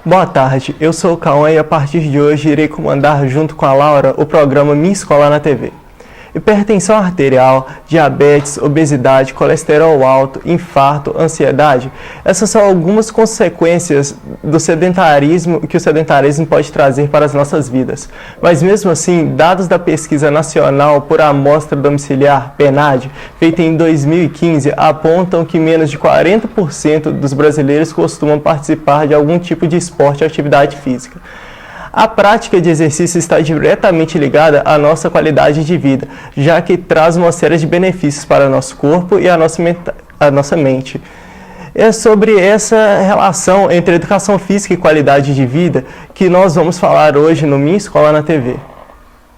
Boa tarde, eu sou o Cauã e a partir de hoje irei comandar junto com a Laura o programa Minha Escola na TV. Hipertensão arterial, diabetes, obesidade, colesterol alto, infarto, ansiedade, essas são algumas consequências do sedentarismo que o sedentarismo pode trazer para as nossas vidas. Mas mesmo assim, dados da Pesquisa Nacional por Amostra Domiciliar, PNAD, feita em 2015, apontam que menos de 40% dos brasileiros costumam participar de algum tipo de esporte ou atividade física. A prática de exercício está diretamente ligada à nossa qualidade de vida, já que traz uma série de benefícios para o nosso corpo e a nossa mente. É sobre essa relação entre educação física e qualidade de vida que nós vamos falar hoje no Minha Escola na TV.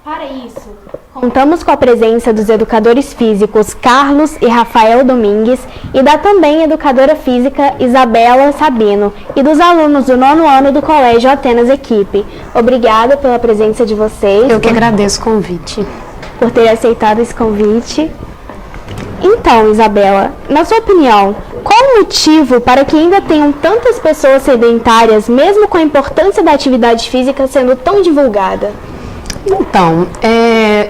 Para isso, contamos com a presença dos educadores físicos Carlos e Rafael Domingues e da também educadora física Isabela Sabino e dos alunos do 9º ano do Colégio Atenas Equipe. Obrigada pela presença de vocês. Eu que agradeço o convite. Por ter aceitado esse convite. Então, Isabela, na sua opinião, qual o motivo para que ainda tenham tantas pessoas sedentárias, mesmo com a importância da atividade física sendo tão divulgada? Então,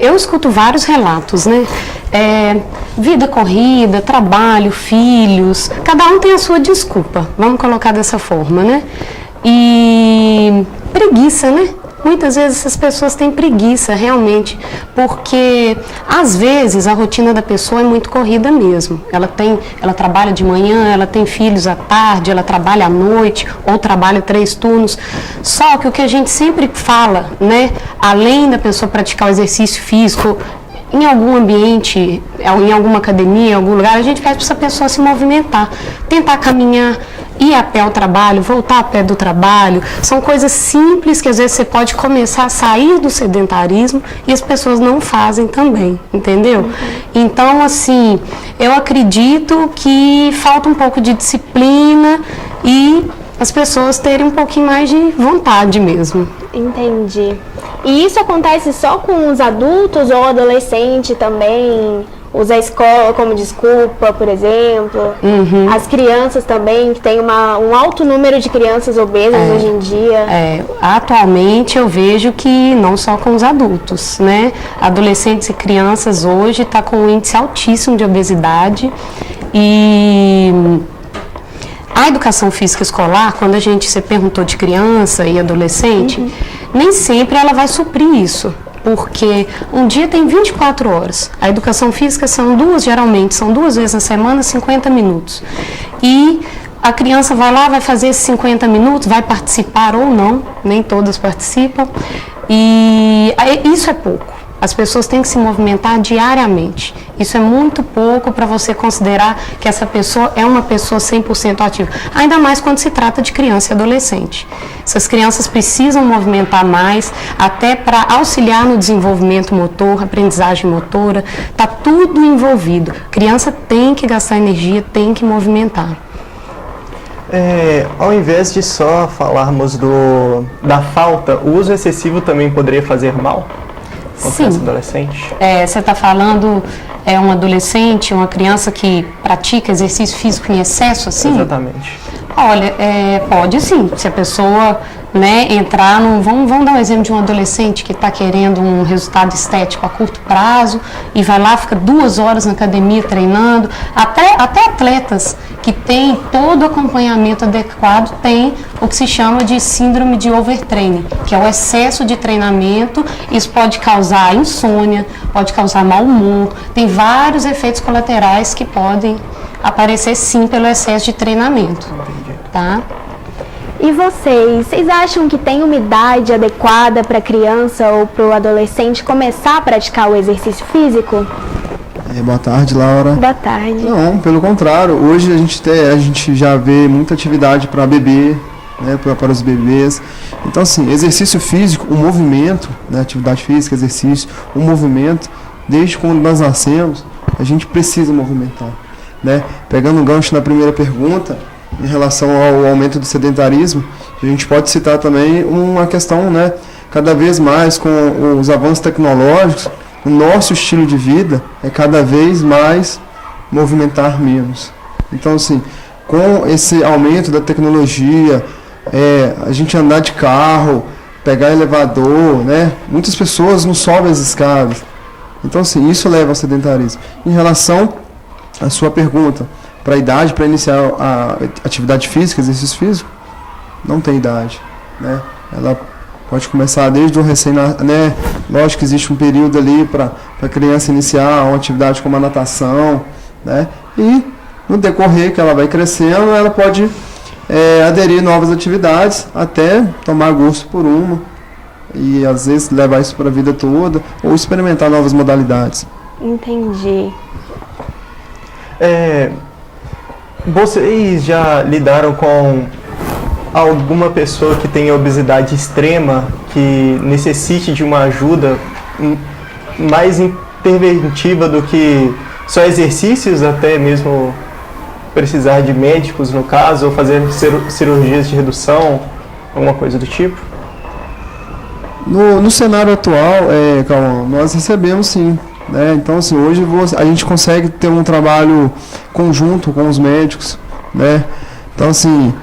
eu escuto vários relatos, né? Vida corrida, trabalho, filhos, cada um tem a sua desculpa, vamos colocar dessa forma, né? E preguiça, né? Muitas vezes essas pessoas têm preguiça, realmente, porque às vezes a rotina da pessoa é muito corrida mesmo. Ela trabalha de manhã, ela tem filhos à tarde, ela trabalha à noite ou trabalha 3 turnos. Só que o que a gente sempre fala, né, além da pessoa praticar o exercício físico, em algum ambiente, em alguma academia, em algum lugar, a gente pede para essa pessoa se movimentar, tentar caminhar, ir a pé ao trabalho, voltar a pé do trabalho. São coisas simples que às vezes você pode começar a sair do sedentarismo e as pessoas não fazem também, entendeu? Então, assim, eu acredito que falta um pouco de disciplina e as pessoas terem um pouquinho mais de vontade mesmo. Entendi. E isso acontece só com os adultos ou adolescente também? Usa a escola como desculpa, por exemplo. As crianças também, que tem um alto número de crianças obesas hoje em dia. Atualmente eu vejo que não só com os adultos, né? Adolescentes e crianças hoje estão com um índice altíssimo de obesidade. E a educação física escolar, quando você perguntou de criança e adolescente, nem sempre ela vai suprir isso. Porque um dia tem 24 horas. A educação física geralmente são 2 vezes na semana, 50 minutos. E a criança vai lá, vai fazer esses 50 minutos, vai participar ou não, nem todas participam. E isso é pouco. As pessoas têm que se movimentar diariamente. Isso é muito pouco para você considerar que essa pessoa é uma pessoa 100% ativa. Ainda mais quando se trata de criança e adolescente. Essas crianças precisam movimentar mais, até para auxiliar no desenvolvimento motor, aprendizagem motora. Está tudo envolvido. A criança tem que gastar energia, tem que movimentar. Ao invés de só falarmos da falta, o uso excessivo também poderia fazer mal? Sim. Adolescente? Você está falando um adolescente, uma criança que pratica exercício físico em excesso, assim? Exatamente. Olha, pode sim. Se a pessoa, né, entrar no... Vamos dar um exemplo de um adolescente que está querendo um resultado estético a curto prazo e vai lá, fica 2 horas na academia treinando. Até atletas que têm todo o acompanhamento adequado têm o que se chama de síndrome de overtraining, que é o excesso de treinamento. Isso pode causar insônia, pode causar mau humor, tem vários efeitos colaterais que podem aparecer sim pelo excesso de treinamento. Tá? E vocês acham que tem uma idade adequada para a criança ou para o adolescente começar a praticar o exercício físico? Boa tarde, Laura. Boa tarde. Não, pelo contrário, hoje a gente já vê muita atividade para bebê, né, para os bebês. Então, assim, exercício físico, o movimento, né, atividade física, exercício, o movimento, desde quando nós nascemos, a gente precisa movimentar, né? Pegando um gancho na primeira pergunta, em relação ao aumento do sedentarismo, a gente pode citar também uma questão, né, cada vez mais com os avanços tecnológicos, o nosso estilo de vida é cada vez mais movimentar menos. Então, assim, com esse aumento da tecnologia, a gente andar de carro, pegar elevador, né? Muitas pessoas não sobem as escadas. Então, assim, isso leva ao sedentarismo. Em relação à sua pergunta, para a idade, para iniciar a atividade física, exercício físico, não tem idade, né? Ela pode começar desde o recém-nascido, né? Lógico que existe um período ali para a criança iniciar uma atividade como a natação, né? E no decorrer que ela vai crescendo, ela pode aderir a novas atividades até tomar gosto por uma e às vezes levar isso para a vida toda ou experimentar novas modalidades. Entendi. Vocês já lidaram com alguma pessoa que tem obesidade extrema, que necessite de uma ajuda mais interventiva do que só exercícios, até mesmo precisar de médicos no caso, ou fazer cirurgias de redução, alguma coisa do tipo? No cenário atual, Cauã, nós recebemos sim, né? Então, assim, hoje a gente consegue ter um trabalho conjunto com os médicos, né? Então, assim,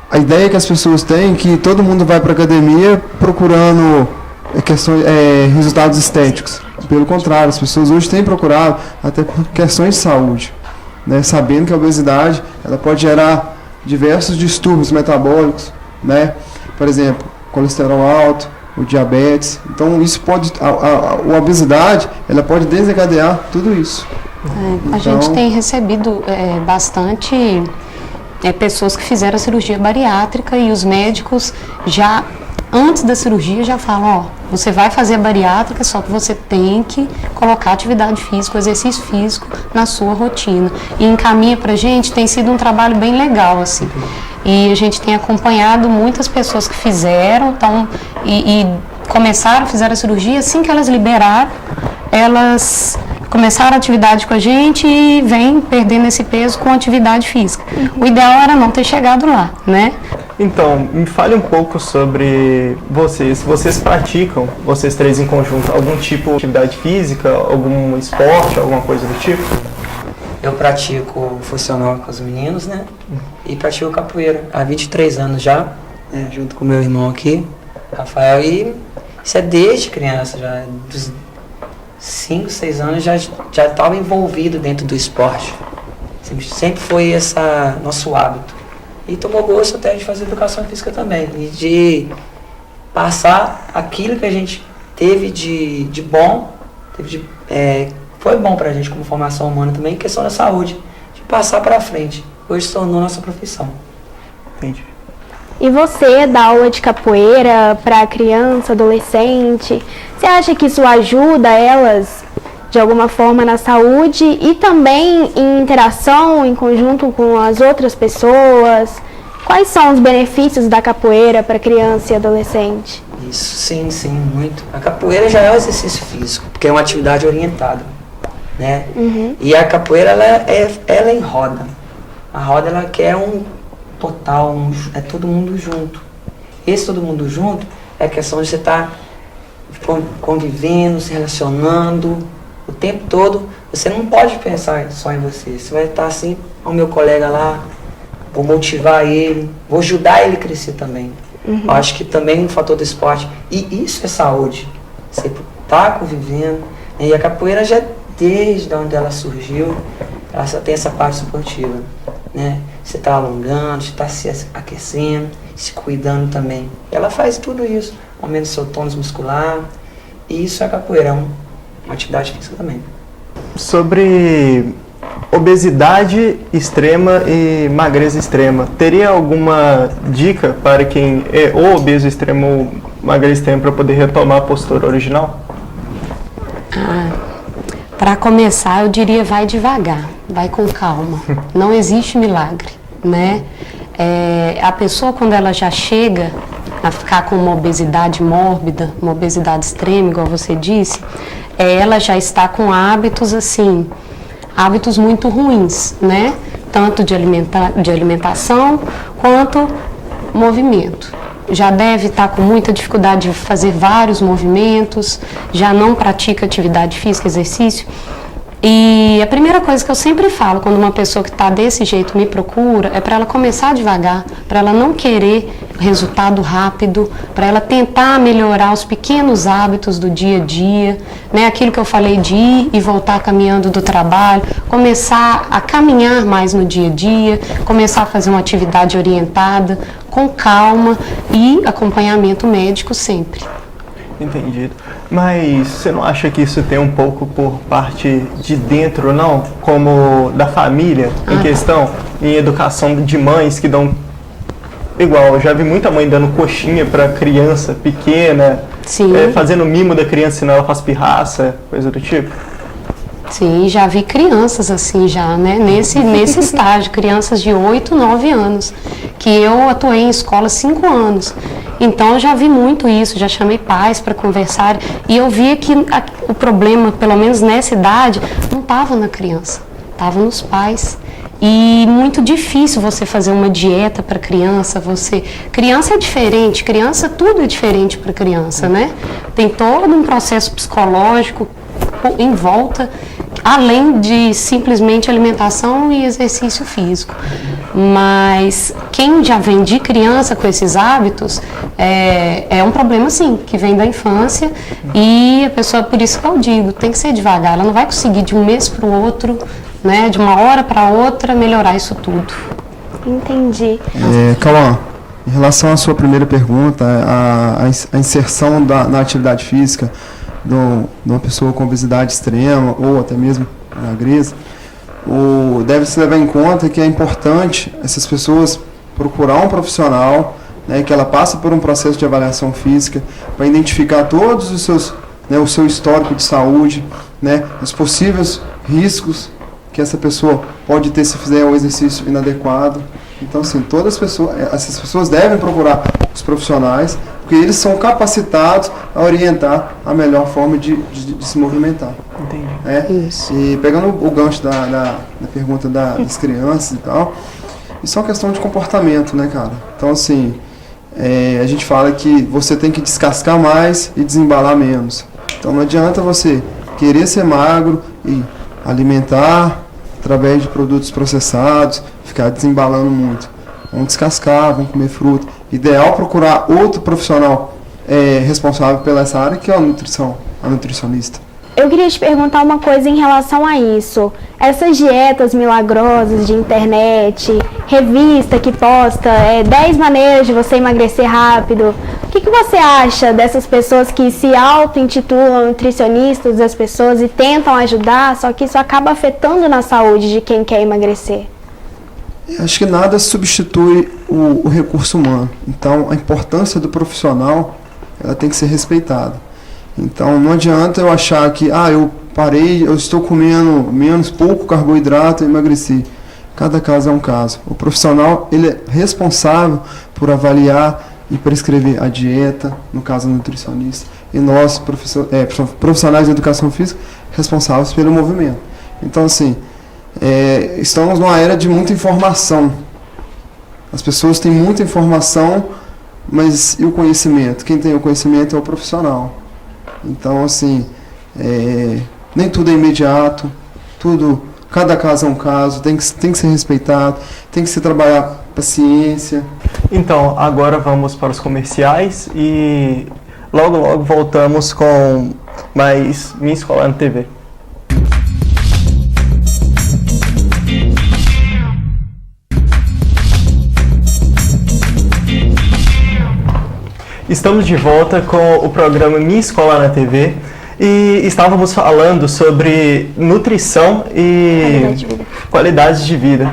a ideia que as pessoas têm é que todo mundo vai para a academia procurando resultados estéticos. Pelo contrário, as pessoas hoje têm procurado até por questões de saúde, né? Sabendo que a obesidade ela pode gerar diversos distúrbios metabólicos, né? Por exemplo, colesterol alto, o diabetes. Então, isso pode, a obesidade, ela pode desencadear tudo isso. A gente tem recebido bastante pessoas que fizeram a cirurgia bariátrica e os médicos já, antes da cirurgia, já falam, você vai fazer a bariátrica, só que você tem que colocar atividade física, exercício físico na sua rotina. E encaminha pra gente, tem sido um trabalho bem legal, assim. E a gente tem acompanhado muitas pessoas que fizeram, e fizeram a cirurgia, assim que elas liberaram, elas começaram a atividade com a gente e vêm perdendo esse peso com atividade física. O ideal era não ter chegado lá, né? Então, me fale um pouco sobre vocês. Vocês praticam, vocês três em conjunto, algum tipo de atividade física, algum esporte, alguma coisa do tipo? Eu pratico funcional com os meninos, né? E pratico capoeira há 23 anos já, né? Junto com meu irmão aqui, Rafael. E isso é desde criança, já dos 5, 6 anos já estava envolvido dentro do esporte. Sempre foi esse nosso hábito. E tomou gosto até de fazer educação física também. E de passar aquilo que a gente teve de bom, foi bom pra gente como formação humana também, questão da saúde, de passar pra frente. Hoje se tornou nossa profissão. Entendi. E você dá aula de capoeira para criança, adolescente, você acha que isso ajuda elas de alguma forma na saúde e também em interação, em conjunto com as outras pessoas? Quais são os benefícios da capoeira para criança e adolescente? Isso, sim, muito. A capoeira já é um exercício físico, porque é uma atividade orientada, né? E a capoeira, ela é em roda. A roda, ela quer um total, é todo mundo junto. Esse todo mundo junto é a questão de você estar convivendo, se relacionando o tempo todo. Você não pode pensar só em você. Você vai estar assim, o meu colega lá, vou motivar ele, vou ajudar ele a crescer também. Eu acho que também um fator do esporte, e isso é saúde. Você está convivendo, e a capoeira já desde onde ela surgiu, ela só tem essa parte esportiva, né? Você está alongando, você está se aquecendo, se cuidando também. Ela faz tudo isso, aumenta o seu tônus muscular, e isso é a capoeira, uma atividade física também. Sobre obesidade extrema e magreza extrema, teria alguma dica para quem é ou obeso extremo ou magreza extrema para poder retomar a postura original? Para começar, eu diria vai devagar, vai com calma. Não existe milagre, né? A pessoa, quando ela já chega a ficar com uma obesidade mórbida, uma obesidade extrema, igual você disse, ela já está com hábitos assim, hábitos muito ruins, né? Tanto de alimentação quanto movimento. Já deve estar com muita dificuldade de fazer vários movimentos, já não pratica atividade física, exercício. E a primeira coisa que eu sempre falo quando uma pessoa que está desse jeito me procura é para ela começar devagar, para ela não querer resultado rápido, para ela tentar melhorar os pequenos hábitos do dia a dia, né? Aquilo que eu falei de ir e voltar caminhando do trabalho, começar a caminhar mais no dia a dia, começar a fazer uma atividade orientada, com calma e acompanhamento médico sempre. Entendido. Mas você não acha que isso tem um pouco por parte de dentro, não? Como da família, em questão, em educação de mães que dão... Igual, eu já vi muita mãe dando coxinha para criança pequena, fazendo mimo da criança, senão ela faz pirraça, coisa do tipo. Sim, já vi crianças assim já, né? Nesse estágio, crianças de 8, 9 anos, que eu atuei em escola 5 anos. Então eu já vi muito isso, já chamei pais para conversar e eu via que o problema, pelo menos nessa idade, não estava na criança, estava nos pais. E muito difícil você fazer uma dieta para criança, criança é diferente, tudo é diferente para criança, né? Tem todo um processo psicológico em volta, além de simplesmente alimentação e exercício físico. Mas quem já vem de criança com esses hábitos, é um problema sim, que vem da infância e a pessoa, por isso que eu digo, tem que ser devagar, ela não vai conseguir de um mês para o outro, né, de uma hora para outra, melhorar isso tudo. Entendi. Cauã, em relação à sua primeira pergunta, a inserção na atividade física de uma pessoa com obesidade extrema ou até mesmo magreza, deve-se levar em conta que é importante essas pessoas procurar um profissional, né, que ela passe por um processo de avaliação física para identificar todos os seus, né, o seu histórico de saúde, né, os possíveis riscos que essa pessoa pode ter se fizer um exercício inadequado. Então, assim, essas pessoas devem procurar os profissionais, porque eles são capacitados a orientar a melhor forma de se movimentar. Entendi. Isso. E pegando o gancho da pergunta das crianças e tal, isso é uma questão de comportamento, né, cara? Então, assim, a gente fala que você tem que descascar mais e desembalar menos. Então, não adianta você querer ser magro e alimentar através de produtos processados, ficar desembalando muito. Vamos descascar, vamos comer fruta. Ideal procurar outro profissional responsável pela essa área, que é a nutricionista. Eu queria te perguntar uma coisa em relação a isso. Essas dietas milagrosas de internet, revista que posta 10 maneiras de você emagrecer rápido. O que você acha dessas pessoas que se auto-intitulam nutricionistas das pessoas e tentam ajudar, só que isso acaba afetando na saúde de quem quer emagrecer? Acho que nada substitui o recurso humano. Então, a importância do profissional, ela tem que ser respeitada. Então, não adianta eu achar que, eu parei, eu estou comendo pouco carboidrato e emagreci. Cada caso é um caso. O profissional, ele é responsável por avaliar e prescrever a dieta, no caso o nutricionista, e nós, profissionais de educação física, responsáveis pelo movimento. Então, assim, estamos numa era de muita informação. As pessoas têm muita informação, mas e o conhecimento? Quem tem o conhecimento é o profissional. Então, assim, nem tudo é imediato, cada caso é um caso, tem que ser respeitado, tem que se trabalhar paciência. Então, agora vamos para os comerciais e logo voltamos com mais Minha Escola na TV. Estamos de volta com o programa Minha Escola na TV e estávamos falando sobre nutrição e qualidade de vida.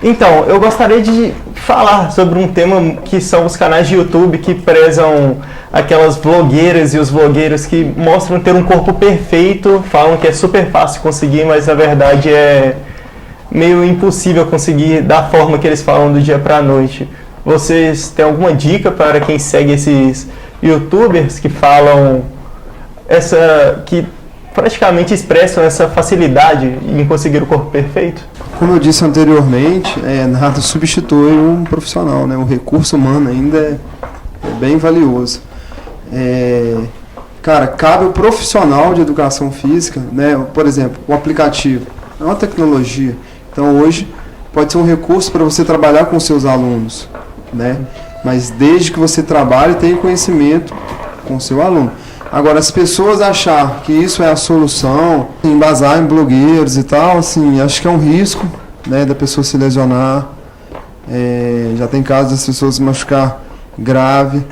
Então, eu gostaria de falar sobre um tema que são os canais de YouTube que prezam aquelas vlogueiras e os vlogueiros que mostram ter um corpo perfeito, falam que é super fácil conseguir, mas na verdade é meio impossível conseguir da forma que eles falam do dia para a noite. Vocês têm alguma dica para quem segue esses YouTubers que falam que praticamente expressam essa facilidade em conseguir o corpo perfeito? Como eu disse anteriormente, nada substitui um profissional, né? O recurso humano ainda é bem valioso. cara, cabe ao profissional de educação física, né? Por exemplo, o aplicativo é uma tecnologia. Então, hoje, pode ser um recurso para você trabalhar com seus alunos, né? Mas desde que você trabalhe, tenha conhecimento com o seu aluno. Agora, as pessoas achar que isso é a solução, embasar em blogueiros e tal, assim, acho que é um risco, né, da pessoa se lesionar. Já tem casos das pessoas se machucar grave.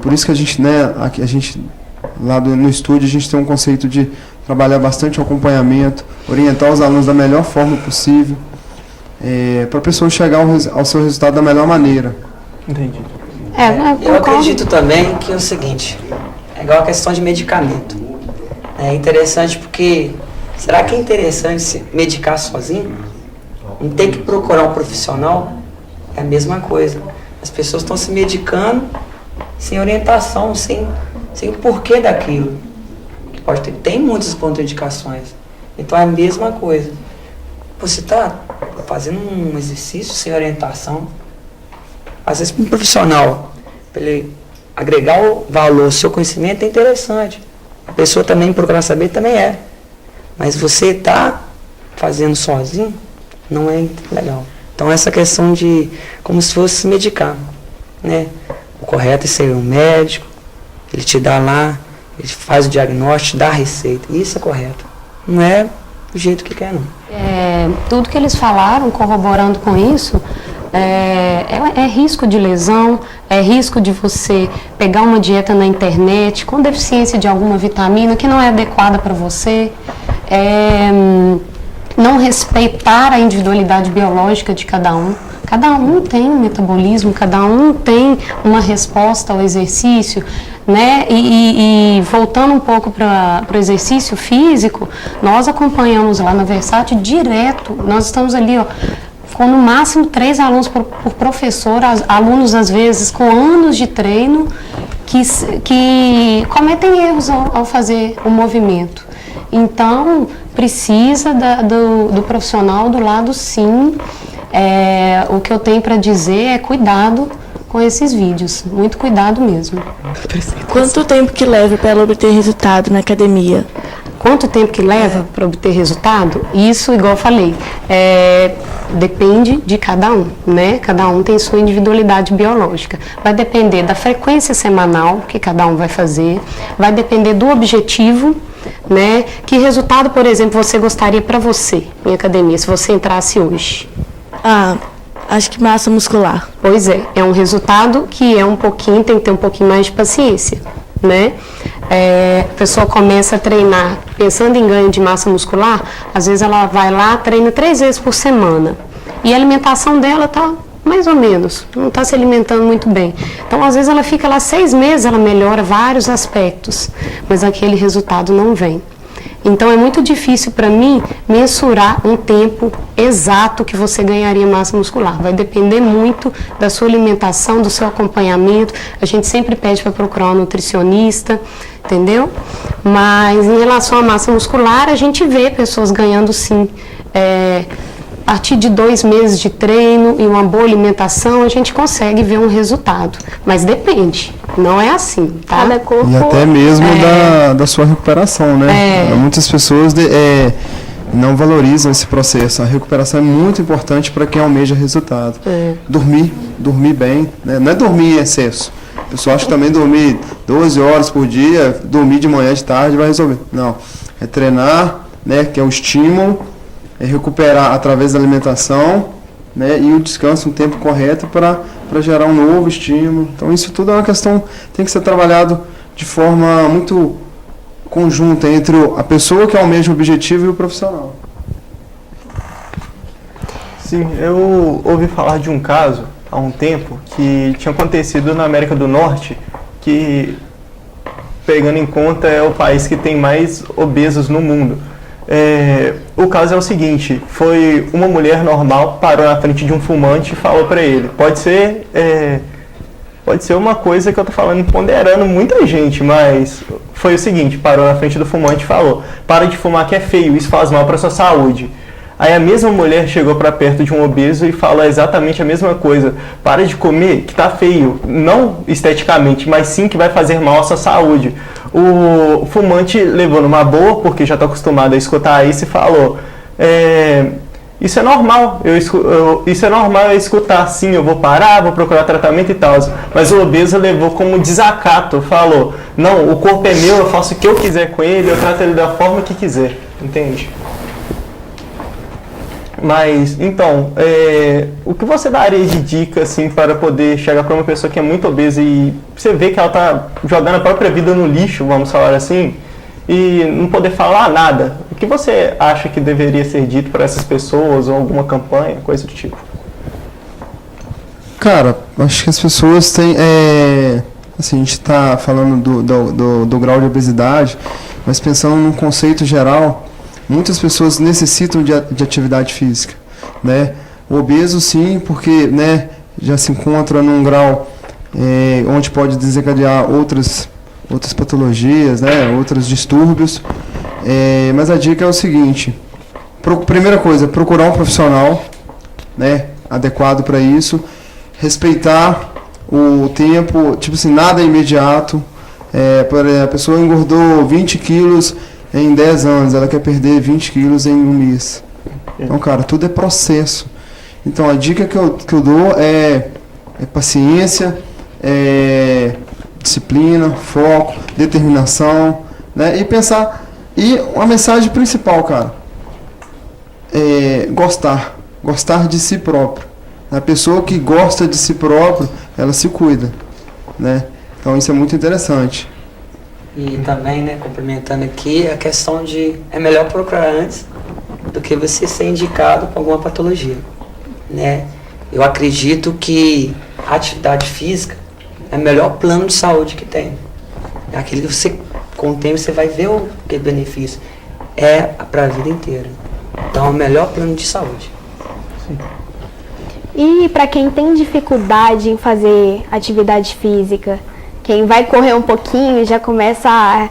Por isso que a gente, né, a gente lá no estúdio, a gente tem um conceito de trabalhar bastante o acompanhamento, orientar os alunos da melhor forma possível, para a pessoa chegar ao seu resultado da melhor maneira. Entendi. Eu acredito também que é o seguinte, é igual a questão de medicamento. É interessante porque, será que é interessante se medicar sozinho? Não tem que procurar um profissional? É a mesma coisa. As pessoas estão se medicando sem orientação, sem o porquê daquilo. Que pode ter, tem muitas contraindicações. Então é a mesma coisa. Você está fazendo um exercício sem orientação. Às vezes, para um profissional, para ele agregar o valor ao seu conhecimento, é interessante. A pessoa também procurar saber, também é. Mas você está fazendo sozinho, não é legal. Então, essa questão de, como se fosse medicar, né? O correto é ser um médico, ele te dá lá, ele faz o diagnóstico, dá a receita. Isso é correto. Não é do jeito que quer, não. Tudo que eles falaram, corroborando com isso, é risco de lesão, é risco de você pegar uma dieta na internet com deficiência de alguma vitamina que não é adequada para você, não respeitar a individualidade biológica de cada um. Cada um tem um metabolismo, cada um tem uma resposta ao exercício, né? E voltando um pouco para o exercício físico, nós acompanhamos lá na Versátil direto, nós estamos ali, ó, com no máximo 3 alunos por professor, alunos às vezes com anos de treino, que cometem erros ao fazer o movimento. Então, precisa do profissional do lado, sim. O que eu tenho para dizer é cuidado com esses vídeos, muito cuidado mesmo. Quanto tempo que leva para ela obter resultado na academia? Quanto tempo que leva para obter resultado? Isso, igual eu falei, depende de cada um, né? Cada um tem sua individualidade biológica. Vai depender da frequência semanal que cada um vai fazer, vai depender do objetivo, né? Que resultado, por exemplo, você gostaria para você em academia, se você entrasse hoje? Acho que massa muscular. Pois é um resultado que tem que ter um pouquinho mais de paciência, né? A pessoa começa a treinar pensando em ganho de massa muscular, às vezes ela vai lá, treina 3 vezes por semana e a alimentação dela tá mais ou menos, não está se alimentando muito bem. Então, às vezes ela fica lá 6 meses, ela melhora vários aspectos, mas aquele resultado não vem. Então, é muito difícil para mim mensurar um tempo exato que você ganharia massa muscular. Vai depender muito da sua alimentação, do seu acompanhamento. A gente sempre pede para procurar um nutricionista, entendeu? Mas, em relação à massa muscular, a gente vê pessoas ganhando, sim. A partir de 2 meses de treino e uma boa alimentação, a gente consegue ver um resultado. Mas depende, não é assim, tá? Cada corpo... E até mesmo da sua recuperação, né? Muitas pessoas não valorizam esse processo. A recuperação é muito importante para quem almeja resultado. Dormir bem, né? Não é dormir em excesso. O pessoal acha que também dormir 12 horas por dia, dormir de manhã, de tarde vai resolver. Não, é treinar, né? Que é o estímulo, é recuperar através da alimentação, né, e o descanso no tempo correto para gerar um novo estímulo. Então isso tudo é uma questão, tem que ser trabalhado de forma muito conjunta entre a pessoa que almeja o objetivo e o profissional. Sim, eu ouvi falar de um caso há um tempo que tinha acontecido na América do Norte, que, pegando em conta, é o país que tem mais obesos no mundo. O caso é o seguinte, foi uma mulher normal, parou na frente de um fumante e falou para ele, pode ser uma coisa que eu tô falando, ponderando muita gente, mas foi o seguinte, parou na frente do fumante e falou, para de fumar que é feio, isso faz mal para sua saúde. Aí a mesma mulher chegou para perto de um obeso e falou exatamente a mesma coisa, para de comer que tá feio, não esteticamente, mas sim que vai fazer mal à sua saúde. O fumante levou numa boa, porque já está acostumado a escutar isso, e falou: isso é normal, isso é normal eu escutar, sim, eu vou parar, vou procurar tratamento e tal. Mas o obeso levou como desacato, falou: não, o corpo é meu, eu faço o que eu quiser com ele, eu trato ele da forma que quiser, entende? Mas, então, o que você daria de dica, assim, para poder chegar para uma pessoa que é muito obesa e você vê que ela está jogando a própria vida no lixo, vamos falar assim, e não poder falar nada? O que você acha que deveria ser dito para essas pessoas, ou alguma campanha, coisa do tipo? Cara, acho que as pessoas têm... assim, a gente está falando do grau de obesidade, mas pensando num conceito geral, muitas pessoas necessitam de atividade física, né? O obeso, sim, porque, né, já se encontra num grau onde pode desencadear outras patologias, né, outros distúrbios. Mas a dica é o seguinte: primeira coisa, procurar um profissional, né, adequado para isso, respeitar o tempo, tipo assim, nada é imediato. A pessoa engordou 20 quilos em 10 anos, ela quer perder 20 quilos em um mês. Então, cara, tudo é processo. Então, a dica que eu dou é paciência, disciplina, foco, determinação, né? E pensar. E uma mensagem principal, cara, gostar de si próprio. A pessoa que gosta de si próprio, ela se cuida, né? Então, isso é muito interessante. E também, né, complementando aqui, a questão de é melhor procurar antes do que você ser indicado com alguma patologia, né? Eu acredito que a atividade física é o melhor plano de saúde que tem. É aquele que você, com o tempo, você vai ver o que benefício. É para a vida inteira. Então, é o melhor plano de saúde. Sim. E para quem tem dificuldade em fazer atividade física, quem vai correr um pouquinho já começa a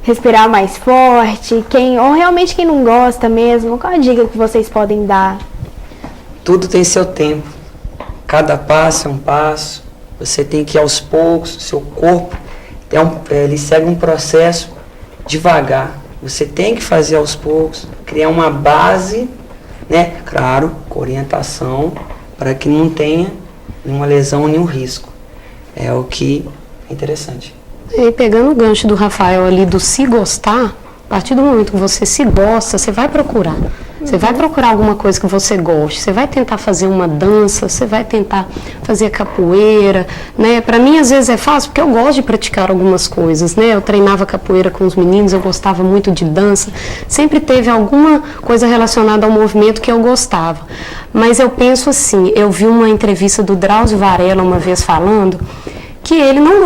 respirar mais forte, ou realmente quem não gosta mesmo, qual a dica que vocês podem dar? Tudo tem seu tempo. Cada passo é um passo. Você tem que ir aos poucos. Seu corpo ele segue um processo devagar. Você tem que fazer aos poucos, criar uma base, né? Claro, com orientação, para que não tenha nenhuma lesão, nenhum risco. É o que é interessante. E pegando o gancho do Rafael ali do se gostar, a partir do momento que você se gosta, você vai procurar. Você vai procurar alguma coisa que você goste, você vai tentar fazer uma dança, você vai tentar fazer capoeira, né? Para mim, às vezes é fácil, porque eu gosto de praticar algumas coisas, né? Eu treinava capoeira com os meninos, eu gostava muito de dança, sempre teve alguma coisa relacionada ao movimento que eu gostava. Mas eu penso assim, eu vi uma entrevista do Drauzio Varela uma vez falando que ele não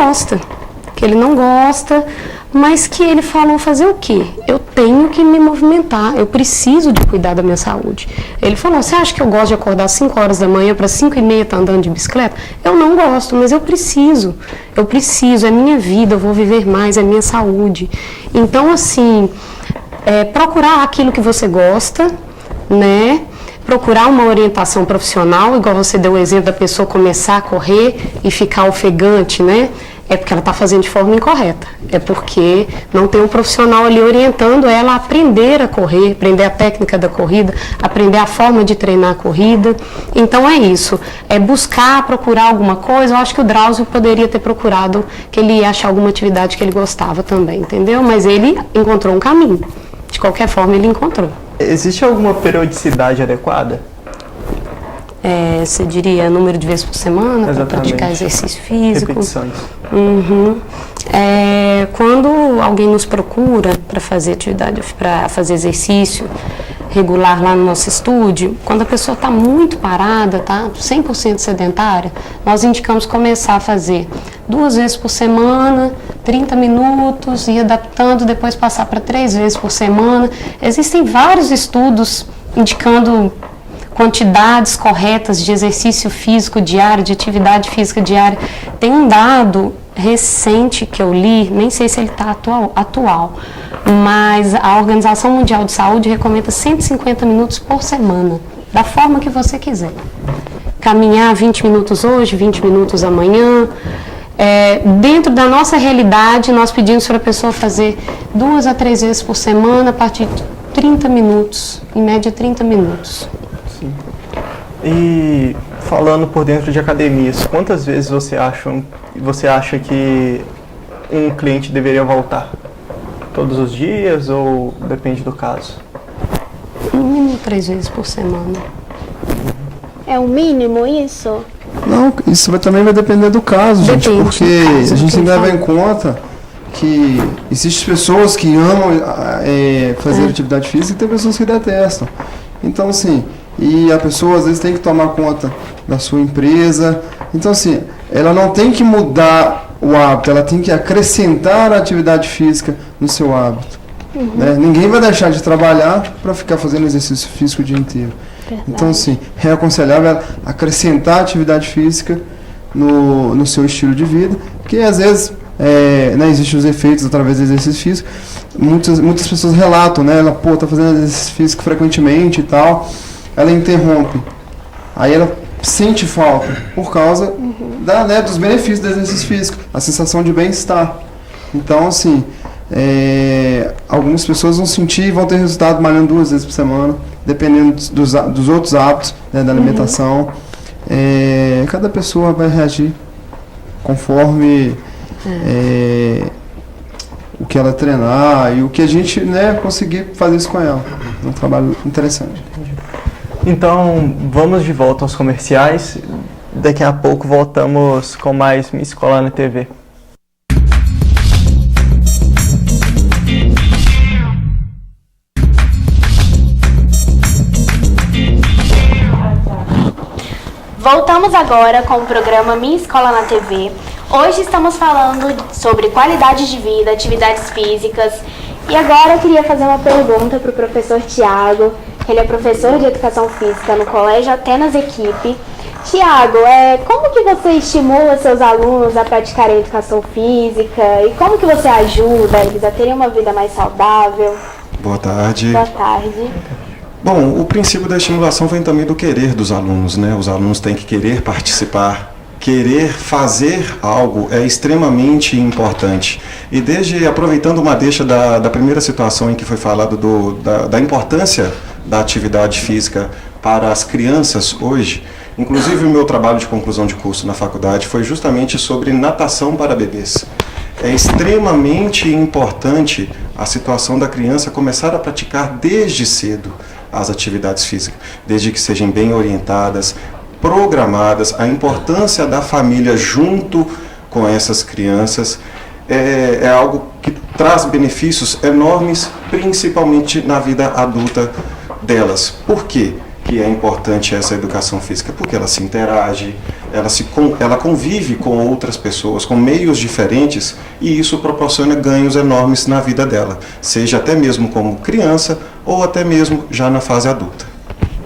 gosta, mas que ele falou fazer o quê? Eu tenho que me movimentar, eu preciso de cuidar da minha saúde. Ele falou: você acha que eu gosto de acordar às 5 horas da manhã para 5h30 estar andando de bicicleta? Eu não gosto, mas eu preciso, é minha vida, eu vou viver mais, é minha saúde. Então, assim, procurar aquilo que você gosta, né? Procurar uma orientação profissional, igual você deu o exemplo da pessoa começar a correr e ficar ofegante, né? É porque ela está fazendo de forma incorreta. É porque não tem um profissional ali orientando ela a aprender a correr, aprender a técnica da corrida, aprender a forma de treinar a corrida. Então é isso. É procurar alguma coisa. Eu acho que o Drauzio poderia ter procurado, que ele ia achar alguma atividade que ele gostava também, entendeu? Mas ele encontrou um caminho. De qualquer forma, ele encontrou. Existe alguma periodicidade adequada? Você diria número de vezes por semana para praticar exercício físico? Repetições. Uhum. Quando alguém nos procura para fazer atividade, para fazer exercício regular lá no nosso estúdio, quando a pessoa está muito parada, tá 100% sedentária, nós indicamos começar a fazer 2 vezes por semana, 30 minutos, ir adaptando, depois passar para 3 vezes por semana. Existem vários estudos indicando quantidades corretas de exercício físico diário, de atividade física diária. Tem um dado recente que eu li, nem sei se ele está atual, mas a Organização Mundial de Saúde recomenda 150 minutos por semana, da forma que você quiser. Caminhar 20 minutos hoje, 20 minutos amanhã, Dentro da nossa realidade, nós pedimos para a pessoa fazer 2 a 3 vezes por semana, a partir de 30 minutos, em média 30 minutos. Sim. E falando por dentro de academias, quantas vezes você acha que um cliente deveria voltar? Todos os dias ou depende do caso? No mínimo 3 vezes por semana. É o mínimo isso? Não, isso também vai depender do caso, gente, Depende porque do caso, a gente tem que quem levar fala. em conta que existem pessoas que amam fazer atividade física e tem pessoas que detestam. Então, assim, e a pessoa às vezes tem que tomar conta da sua empresa. Então, assim, ela não tem que mudar o hábito, ela tem que acrescentar a atividade física no seu hábito. Né? Ninguém vai deixar de trabalhar para ficar fazendo exercício físico o dia inteiro. Verdade. Então, assim, é aconselhável ela acrescentar atividade física no seu estilo de vida, porque às vezes né, existem os efeitos através do exercício físico. Muitas pessoas relatam, né? Ela, tá fazendo exercício físico frequentemente e tal, ela interrompe. Aí ela sente falta por causa dos benefícios do exercício físico, a sensação de bem-estar. Então, assim, algumas pessoas vão sentir e vão ter resultado malhando 2 vezes por semana, dependendo dos outros hábitos, né, da alimentação. Cada pessoa vai reagir conforme o que ela treinar e o que a gente, né, conseguir fazer isso com ela. É um trabalho interessante. Então, vamos de volta aos comerciais. Daqui a pouco voltamos com mais Minha Escola na TV. Voltamos agora com o programa Minha Escola na TV. Hoje estamos falando sobre qualidade de vida, atividades físicas. E agora eu queria fazer uma pergunta para o professor Tiago. Ele é professor de Educação Física no Colégio Atenas Equipe. Tiago, como que você estimula seus alunos a praticarem Educação Física? E como que você ajuda eles a terem uma vida mais saudável? Boa tarde. Boa tarde. Bom, o princípio da estimulação vem também do querer dos alunos, né? Os alunos têm que querer participar, querer fazer algo é extremamente importante. E aproveitando uma deixa da primeira situação em que foi falado da importância da atividade física para as crianças hoje, inclusive o meu trabalho de conclusão de curso na faculdade foi justamente sobre natação para bebês. É extremamente importante a situação da criança começar a praticar desde cedo as atividades físicas, desde que sejam bem orientadas, programadas. A importância da família junto com essas crianças é algo que traz benefícios enormes, principalmente na vida adulta delas. Por quê que é importante essa educação física? Porque ela se interage, ela convive com outras pessoas, com meios diferentes, e isso proporciona ganhos enormes na vida dela, seja até mesmo como criança ou até mesmo já na fase adulta.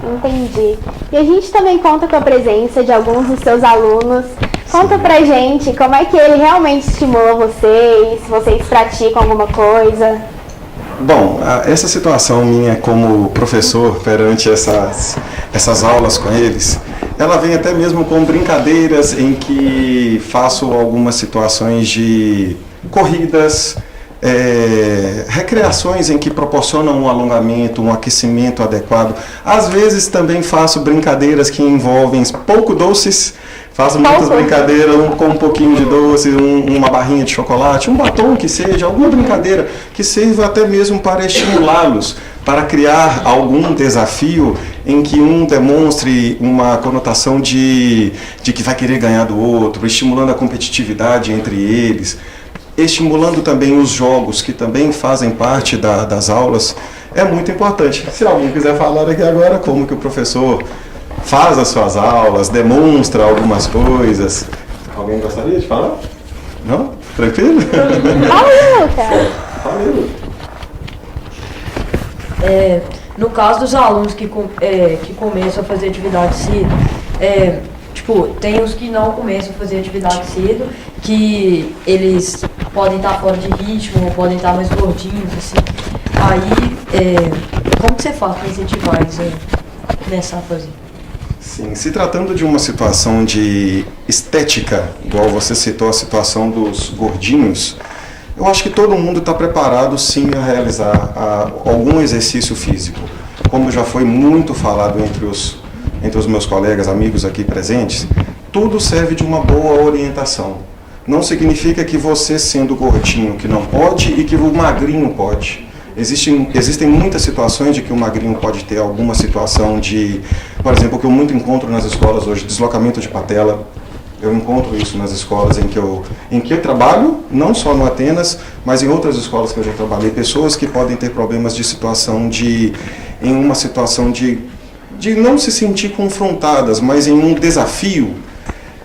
Entendi. E a gente também conta com a presença de alguns dos seus alunos. Conta pra gente como é que ele realmente estimula vocês, se vocês praticam alguma coisa. Bom, essa situação minha como professor perante essas aulas com eles, ela vem até mesmo com brincadeiras em que faço algumas situações de corridas, recreações em que proporcionam um alongamento, um aquecimento adequado. Às vezes também faço brincadeiras que envolvem pouco doces. Faço muitas brincadeiras com um pouquinho de doce, uma barrinha de chocolate, um batom que seja, alguma brincadeira que sirva até mesmo para estimulá-los, para criar algum desafio em que um demonstre uma conotação de que vai querer ganhar do outro, estimulando a competitividade entre eles, estimulando também os jogos que também fazem parte das aulas. É muito importante. Se alguém quiser falar aqui agora como que o professor faz as suas aulas, demonstra algumas coisas. Alguém gostaria de falar? Não? Tranquilo? Fala, Lucas. No caso dos alunos que começam a fazer atividade cedo, tem os que não começam a fazer atividade cedo, que eles podem estar fora de ritmo, podem estar mais gordinhos, assim. Aí, como que você faz para incentivar eles nessa a fazer? Sim, se tratando de uma situação de estética, igual você citou a situação dos gordinhos, eu acho que todo mundo está preparado sim a realizar algum exercício físico. Como já foi muito falado entre os meus colegas, amigos aqui presentes, tudo serve de uma boa orientação. Não significa que você sendo gordinho que não pode e que o magrinho pode. Existem muitas situações de que o magrinho pode ter alguma situação de, por exemplo, o que eu muito encontro nas escolas hoje, deslocamento de patela. Eu encontro isso nas escolas em que eu trabalho, não só no Atenas, mas em outras escolas que eu já trabalhei, pessoas que podem ter problemas de situação em uma situação de não se sentir confrontadas, mas em um desafio,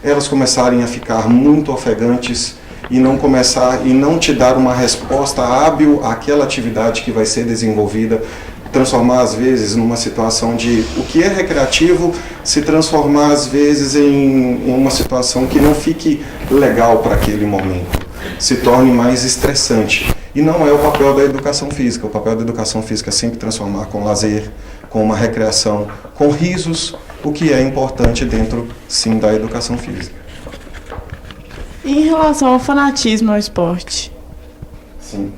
elas começarem a ficar muito ofegantes e não te dar uma resposta hábil àquela atividade que vai ser desenvolvida, transformar às vezes numa situação de o que é recreativo, se transformar às vezes em uma situação que não fique legal para aquele momento, se torne mais estressante. E não é o papel da educação física. O papel da educação física é sempre transformar com lazer, com uma recreação, com risos, o que é importante dentro, sim, da educação física. E em relação ao fanatismo ao esporte? Sim.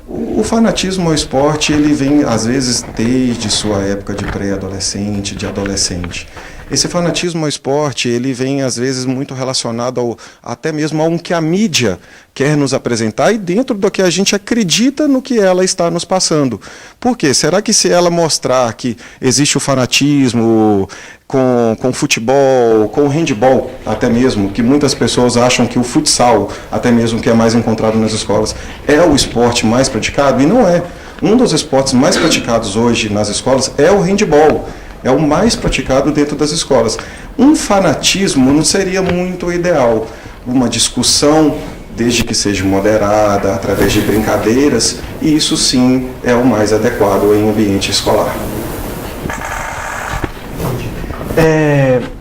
O fanatismo ao esporte, ele vem, às vezes, desde sua época de pré-adolescente, de adolescente. Esse fanatismo ao esporte, ele vem, às vezes, muito relacionado até mesmo ao que a mídia quer nos apresentar e dentro do que a gente acredita no que ela está nos passando. Por quê? Será que se ela mostrar que existe o fanatismo com futebol, com handball até mesmo, que muitas pessoas acham que o futsal, até mesmo que é mais encontrado nas escolas, é o esporte mais praticado? E não é. Um dos esportes mais praticados hoje nas escolas é o handball. É o mais praticado dentro das escolas. Um fanatismo não seria muito ideal. Uma discussão, desde que seja moderada, através de brincadeiras, e isso sim é o mais adequado em ambiente escolar.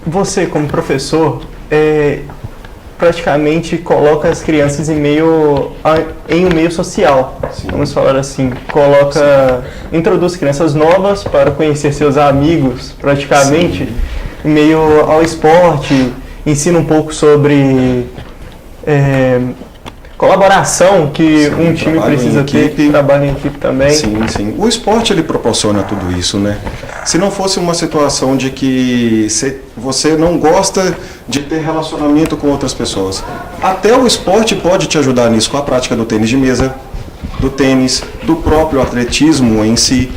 Você, como professor, praticamente coloca as crianças em um meio social, vamos falar assim, introduz crianças novas para conhecer seus amigos, praticamente, em meio ao esporte, ensina um pouco sobre colaboração que um time precisa ter, trabalho em equipe também. Sim, sim. O esporte, ele proporciona tudo isso, né? Se não fosse uma situação de que você não gosta de ter relacionamento com outras pessoas, até o esporte pode te ajudar nisso, com a prática do tênis de mesa, do tênis, do próprio atletismo em si.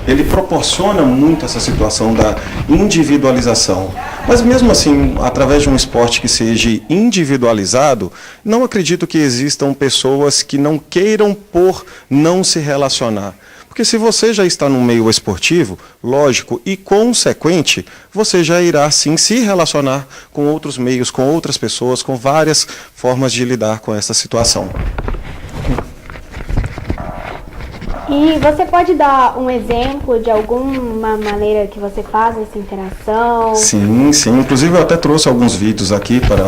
Ele proporciona muito essa situação da individualização. Mas mesmo assim, através de um esporte que seja individualizado, não acredito que existam pessoas que não queiram por não se relacionar. Porque se você já está no meio esportivo, lógico e consequente, você já irá sim se relacionar com outros meios, com outras pessoas, com várias formas de lidar com essa situação. E você pode dar um exemplo de alguma maneira que você faz essa interação? Sim, sim. Inclusive eu até trouxe alguns vídeos aqui para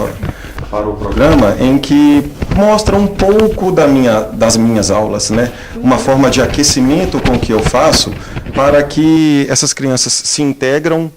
o programa em que mostram um pouco das minhas aulas, né? Uma forma de aquecimento com que eu faço para que essas crianças se integram,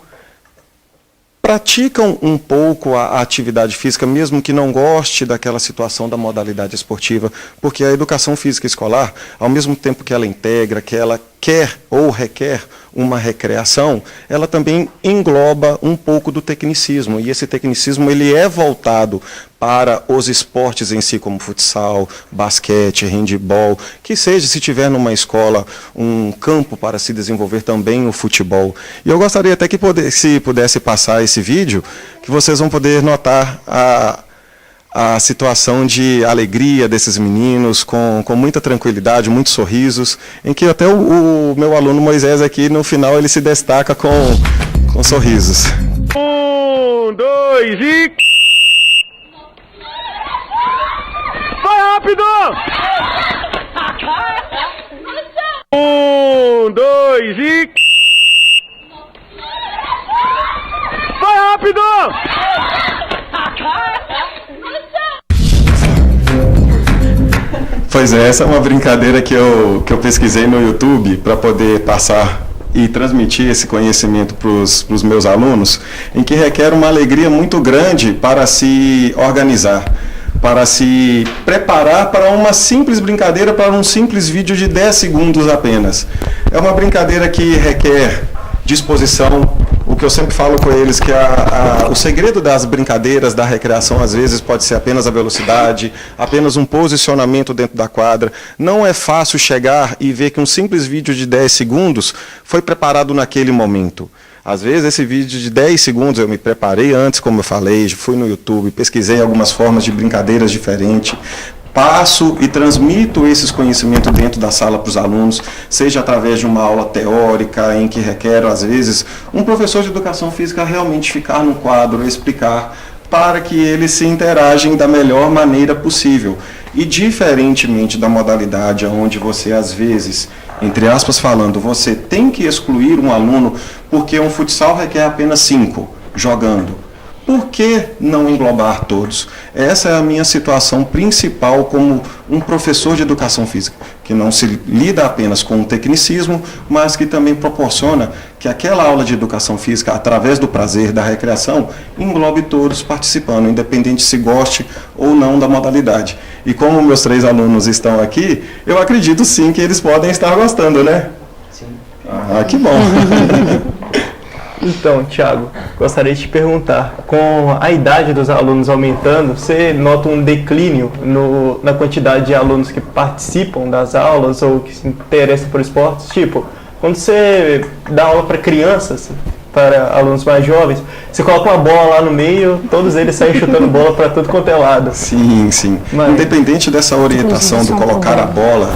praticam um pouco a atividade física, mesmo que não goste daquela situação da modalidade esportiva, porque a educação física escolar, ao mesmo tempo que ela integra, que ela quer ou requer uma recreação, ela também engloba um pouco do tecnicismo, e esse tecnicismo ele é voltado para os esportes em si, como futsal, basquete, handball, que seja, se tiver numa escola, um campo para se desenvolver também o futebol. E eu gostaria até que se pudesse passar esse vídeo, que vocês vão poder notar a situação de alegria desses meninos, com muita tranquilidade, muitos sorrisos, em que até o meu aluno Moisés aqui, no final, ele se destaca com sorrisos. 1, 2 e... Vai rápido! 1, 2 e... Vai rápido! Pois é, essa é uma brincadeira que eu pesquisei no YouTube para poder passar e transmitir esse conhecimento para os meus alunos, em que requer uma alegria muito grande para se organizar, para se preparar para uma simples brincadeira, para um simples vídeo de 10 segundos apenas. É uma brincadeira que requer disposição. O que eu sempre falo com eles que o segredo das brincadeiras, da recreação, às vezes pode ser apenas a velocidade, apenas um posicionamento dentro da quadra. Não é fácil chegar e ver que um simples vídeo de 10 segundos foi preparado naquele momento. Às vezes esse vídeo de 10 segundos eu me preparei antes, como eu falei, fui no YouTube, pesquisei algumas formas de brincadeiras diferentes, passo e transmito esses conhecimentos dentro da sala para os alunos, seja através de uma aula teórica, em que requer, às vezes, um professor de educação física realmente ficar no quadro, explicar, para que eles se interagem da melhor maneira possível. E diferentemente da modalidade onde você, às vezes, entre aspas falando, você tem que excluir um aluno porque um futsal requer apenas 5 jogando. Por que não englobar todos? Essa é a minha situação principal como um professor de educação física, que não se lida apenas com o tecnicismo, mas que também proporciona que aquela aula de educação física, através do prazer, da recreação, englobe todos participando, independente se goste ou não da modalidade. E como meus 3 alunos estão aqui, eu acredito sim que eles podem estar gostando, né? Sim. Ah, que bom! Então, Thiago, gostaria de te perguntar, com a idade dos alunos aumentando, você nota um declínio na quantidade de alunos que participam das aulas ou que se interessam por esportes? Tipo, quando você dá aula para crianças, para alunos mais jovens, você coloca uma bola lá no meio, todos eles saem chutando bola para tudo quanto é lado. Sim, sim. Mas, independente dessa orientação do colocar a bola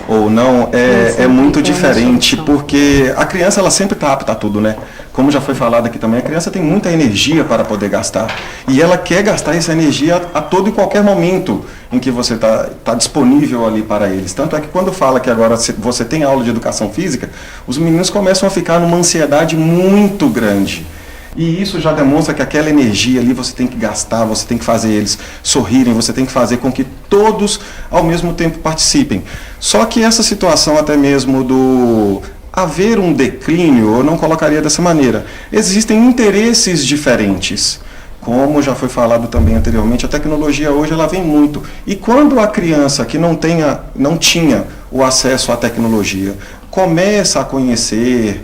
ou não, é muito diferente, porque a criança ela sempre está apta a tudo, né? Como já foi falado aqui também, a criança tem muita energia para poder gastar. E ela quer gastar essa energia a todo e qualquer momento em que você está disponível ali para eles. Tanto é que quando fala que agora você tem aula de educação física, os meninos começam a ficar numa ansiedade muito grande. E isso já demonstra que aquela energia ali você tem que gastar, você tem que fazer eles sorrirem, você tem que fazer com que todos ao mesmo tempo participem. Só que essa situação até mesmo do haver um declínio, eu não colocaria dessa maneira. Existem interesses diferentes. Como já foi falado também anteriormente, a tecnologia hoje ela vem muito. E quando a criança que não tinha o acesso à tecnologia começa a conhecer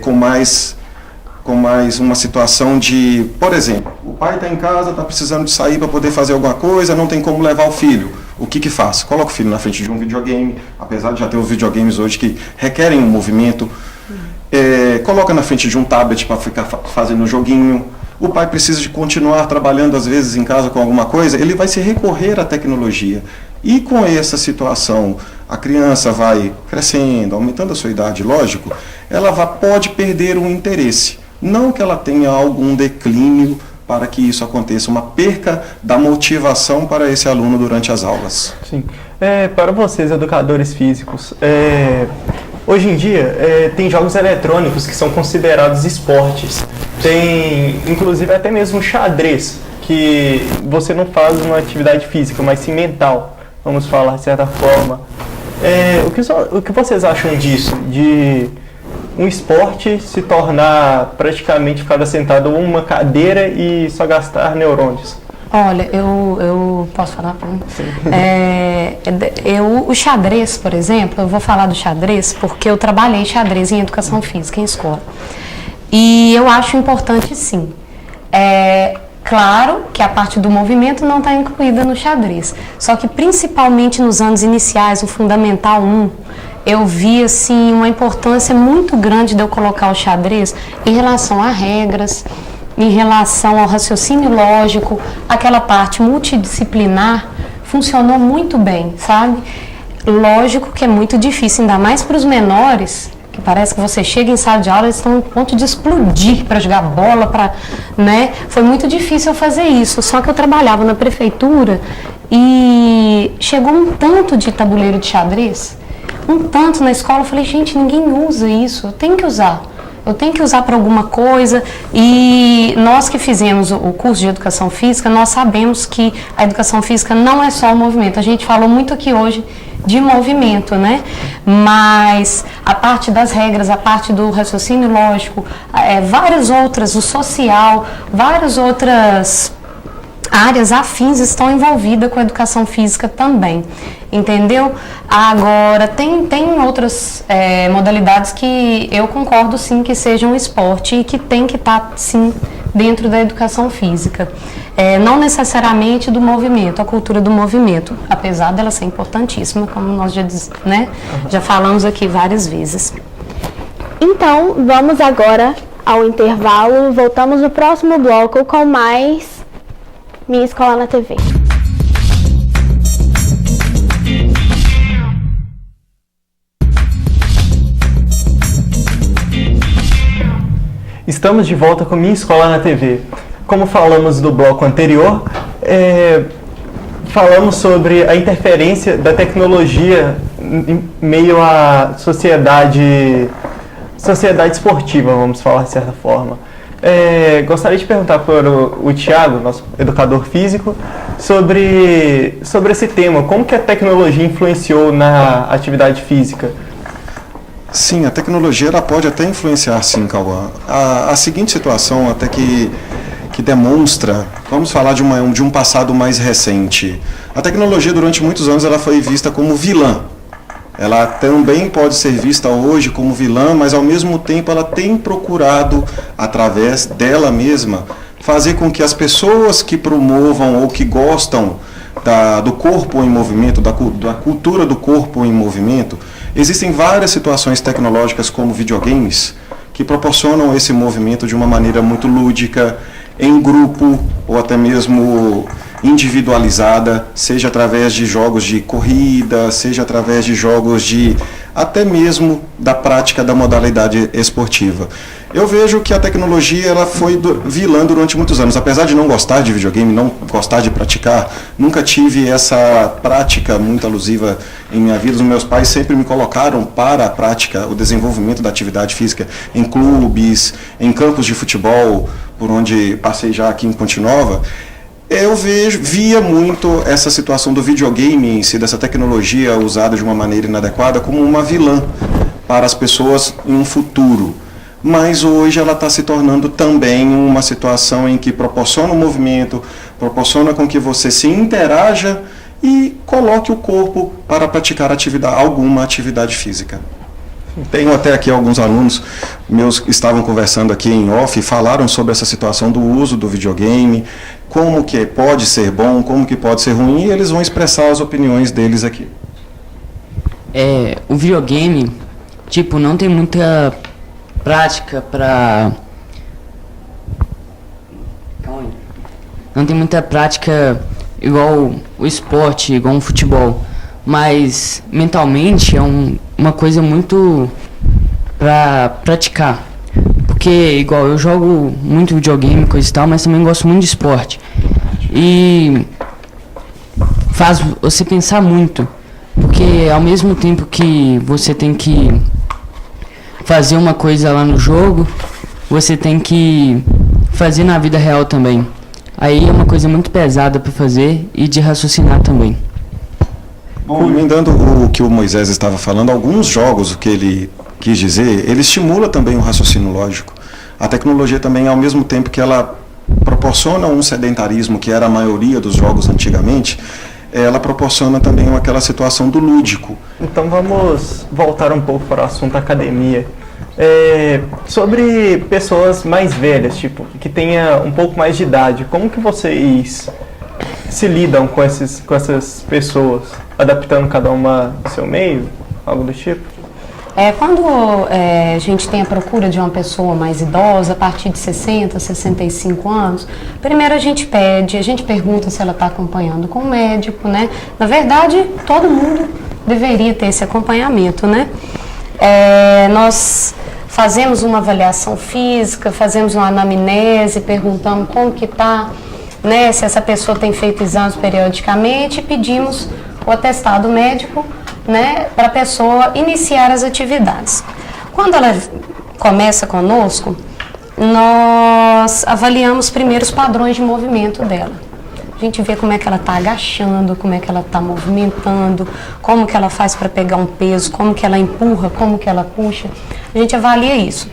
com mais uma situação de, por exemplo, o pai está em casa, está precisando de sair para poder fazer alguma coisa, não tem como levar o filho. O que faz? Coloca o filho na frente de um videogame, apesar de já ter os videogames hoje que requerem um movimento, coloca na frente de um tablet para ficar fazendo um joguinho. O pai precisa de continuar trabalhando às vezes em casa com alguma coisa, ele vai se recorrer à tecnologia. E com essa situação, a criança vai crescendo, aumentando a sua idade, lógico, ela pode perder o interesse. Não que ela tenha algum declínio para que isso aconteça, uma perca da motivação para esse aluno durante as aulas. Sim. Para vocês, educadores físicos, hoje em dia tem jogos eletrônicos que são considerados esportes. Tem, inclusive, até mesmo xadrez, que você não faz uma atividade física, mas sim mental, vamos falar de certa forma. O que vocês acham disso? De um esporte se tornar praticamente ficar sentado em uma cadeira e só gastar neurônios? Olha, eu posso falar para mim? O xadrez, por exemplo, eu vou falar do xadrez porque eu trabalhei xadrez em educação física em escola. E eu acho importante sim. Claro que a parte do movimento não está incluída no xadrez. Só que principalmente nos anos iniciais, o Fundamental 1, eu vi assim, uma importância muito grande de eu colocar o xadrez em relação a regras, em relação ao raciocínio lógico, aquela parte multidisciplinar funcionou muito bem, sabe? Lógico que é muito difícil, ainda mais para os menores, que parece que você chega em sala de aula, eles estão no ponto de explodir para jogar bola, né? Foi muito difícil eu fazer isso, só que eu trabalhava na prefeitura e chegou um tanto de tabuleiro de xadrez, um tanto na escola, eu falei, gente, ninguém usa isso, eu tenho que usar para alguma coisa. E nós que fizemos o curso de educação física, nós sabemos que a educação física não é só o movimento. A gente falou muito aqui hoje de movimento, né? Mas a parte das regras, a parte do raciocínio lógico, várias outras, o social, várias outras áreas afins estão envolvidas com a educação física também, entendeu? Agora, tem outras modalidades que eu concordo sim que sejam esporte e que tem que estar sim dentro da educação física. Não necessariamente do movimento, a cultura do movimento, apesar dela ser importantíssima, como nós já falamos aqui várias vezes. Então, vamos agora ao intervalo. Voltamos no próximo bloco com mais Minha Escola na TV. Estamos de volta com Minha Escola na TV. Como falamos do bloco anterior, falamos sobre a interferência da tecnologia em meio à sociedade esportiva, vamos falar de certa forma. Gostaria de perguntar para o Thiago, nosso educador físico, sobre esse tema. Como que a tecnologia influenciou na atividade física? Sim, a tecnologia ela pode até influenciar, sim, Cauã. A seguinte situação até que demonstra, vamos falar de um passado mais recente. A tecnologia durante muitos anos ela foi vista como vilã. Ela também pode ser vista hoje como vilã, mas ao mesmo tempo ela tem procurado, através dela mesma, fazer com que as pessoas que promovam ou que gostam do corpo em movimento, da cultura do corpo em movimento, existem várias situações tecnológicas como videogames que proporcionam esse movimento de uma maneira muito lúdica, em grupo ou até mesmo individualizada, seja através de jogos de corrida, seja através de jogos até mesmo da prática da modalidade esportiva. Eu vejo que a tecnologia ela foi vilã durante muitos anos. Apesar de não gostar de videogame, não gostar de praticar, nunca tive essa prática muito alusiva em minha vida. Os meus pais sempre me colocaram para a prática, o desenvolvimento da atividade física em clubes, em campos de futebol, por onde passei já aqui em Ponte Nova. Eu via muito essa situação do videogame em si, dessa tecnologia usada de uma maneira inadequada, como uma vilã para as pessoas em um futuro. Mas hoje ela está se tornando também uma situação em que proporciona um movimento, proporciona com que você se interaja e coloque o corpo para praticar alguma atividade física. Tenho até aqui alguns alunos meus que estavam conversando aqui em off e falaram sobre essa situação do uso do videogame, como que pode ser bom, como que pode ser ruim, e eles vão expressar as opiniões deles aqui. O videogame, não tem muita prática para... Não tem muita prática igual o esporte, igual um futebol. Mas mentalmente é uma coisa muito pra praticar. Porque igual eu jogo muito videogame, coisa e tal, mas também gosto muito de esporte. E faz você pensar muito. Porque ao mesmo tempo que você tem que fazer uma coisa lá no jogo, você tem que fazer na vida real também. Aí é uma coisa muito pesada para fazer e de raciocinar também. Bom, emendando o que o Moisés estava falando, alguns jogos, o que ele quis dizer, ele estimula também o raciocínio lógico. A tecnologia também, ao mesmo tempo que ela proporciona um sedentarismo, que era a maioria dos jogos antigamente, ela proporciona também aquela situação do lúdico. Então vamos voltar um pouco para o assunto academia. Sobre pessoas mais velhas, que tenha um pouco mais de idade, como que vocês se lidam com essas pessoas, adaptando cada uma ao seu meio, algo do tipo? Quando a gente tem a procura de uma pessoa mais idosa, a partir de 60, 65 anos, primeiro a gente pergunta se ela está acompanhando com o médico, né? Na verdade, todo mundo deveria ter esse acompanhamento, né? Nós fazemos uma avaliação física, fazemos uma anamnese, perguntamos como que está, né, se essa pessoa tem feito exames periodicamente, e pedimos o atestado médico, né, para a pessoa iniciar as atividades. Quando ela começa conosco, nós avaliamos primeiro os padrões de movimento dela. A gente vê como é que ela está agachando, como é que ela está movimentando, como que ela faz para pegar um peso, como que ela empurra, como que ela puxa. A gente avalia isso.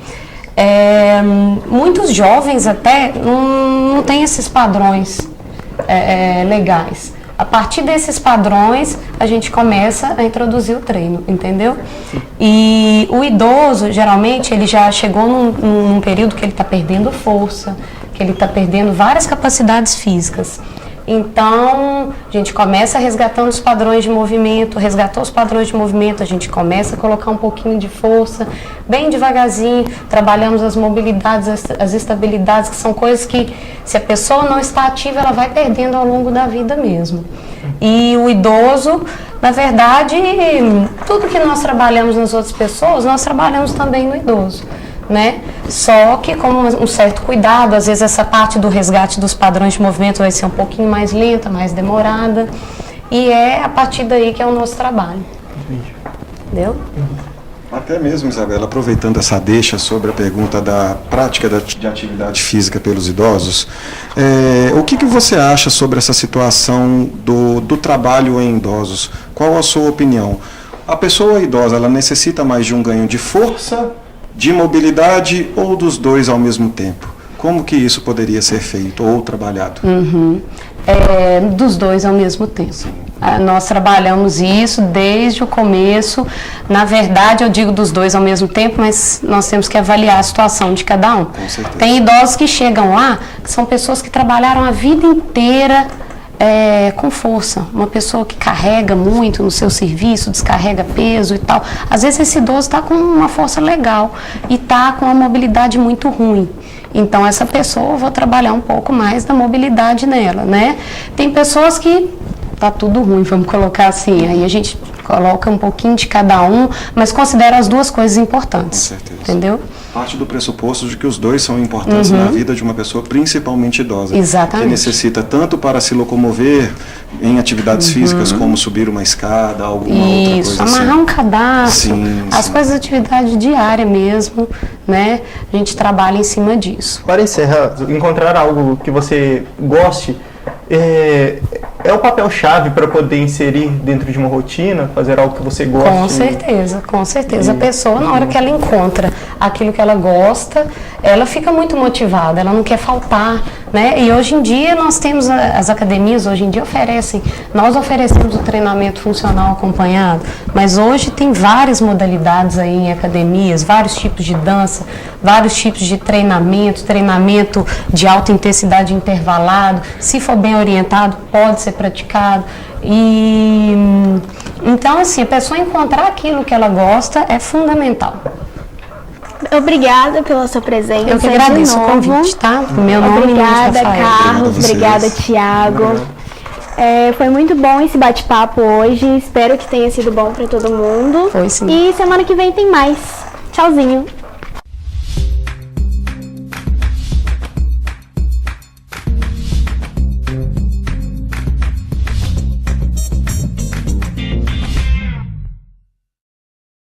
Muitos jovens até não têm esses padrões legais. A partir desses padrões, a gente começa a introduzir o treino, entendeu? E o idoso, geralmente, ele já chegou num período que ele está perdendo força, que ele está perdendo várias capacidades físicas. Então, a gente começa resgatando os padrões de movimento, resgatou os padrões de movimento, a gente começa a colocar um pouquinho de força, bem devagarzinho, trabalhamos as mobilidades, as estabilidades, que são coisas que, se a pessoa não está ativa, ela vai perdendo ao longo da vida mesmo. E o idoso, na verdade, tudo que nós trabalhamos nas outras pessoas, nós trabalhamos também no idoso. Né? Só que com um certo cuidado, às vezes essa parte do resgate dos padrões de movimento vai ser um pouquinho mais lenta, mais demorada, e é a partir daí que é o nosso trabalho. Entendeu? Até mesmo, Isabela, aproveitando essa deixa sobre a pergunta da prática de atividade física pelos idosos, o que você acha sobre essa situação do trabalho em idosos? Qual a sua opinião? A pessoa idosa, ela necessita mais de um ganho de força, de mobilidade ou dos dois ao mesmo tempo? Como que isso poderia ser feito ou trabalhado? Dos dois ao mesmo tempo. Nós trabalhamos isso desde o começo. Na verdade, eu digo dos dois ao mesmo tempo, mas nós temos que avaliar a situação de cada um. Com certeza. Tem idosos que chegam lá, que são pessoas que trabalharam a vida inteira com força, uma pessoa que carrega muito no seu serviço, descarrega peso e tal. Às vezes esse idoso está com uma força legal e está com uma mobilidade muito ruim. Então essa pessoa, eu vou trabalhar um pouco mais da mobilidade nela, né? Tem pessoas que tá tudo ruim, vamos colocar assim, aí a gente coloca um pouquinho de cada um, mas considera as duas coisas importantes. Com certeza. Entendeu? Parte do pressuposto de que os dois são importantes na vida de uma pessoa, principalmente idosa. Exatamente. Que necessita tanto para se locomover em atividades físicas, como subir uma escada, alguma outra coisa Isso, amarrar assim. um cadastro, as coisas de atividade diária mesmo, né? A gente trabalha em cima disso. Para encerrar, encontrar algo que você goste é o papel-chave para poder inserir dentro de uma rotina, fazer algo que você gosta? Com certeza, com certeza. A pessoa, na hora que ela encontra aquilo que ela gosta, ela fica muito motivada, ela não quer faltar, né? E hoje em dia nós temos, as academias hoje em dia nós oferecemos o treinamento funcional acompanhado, mas hoje tem várias modalidades aí em academias, vários tipos de dança, vários tipos de treinamento de alta intensidade intervalado, se for bem orientado, pode ser praticado. E então, assim, a pessoa encontrar aquilo que ela gosta é fundamental. Obrigada pela sua presença. Eu que agradeço o convite, tá? Meu nome Obrigada, é Rafael. Carlos. Obrigada, Tiago. Foi muito bom esse bate-papo hoje. Espero que tenha sido bom para todo mundo. Foi sim. E semana que vem tem mais. Tchauzinho.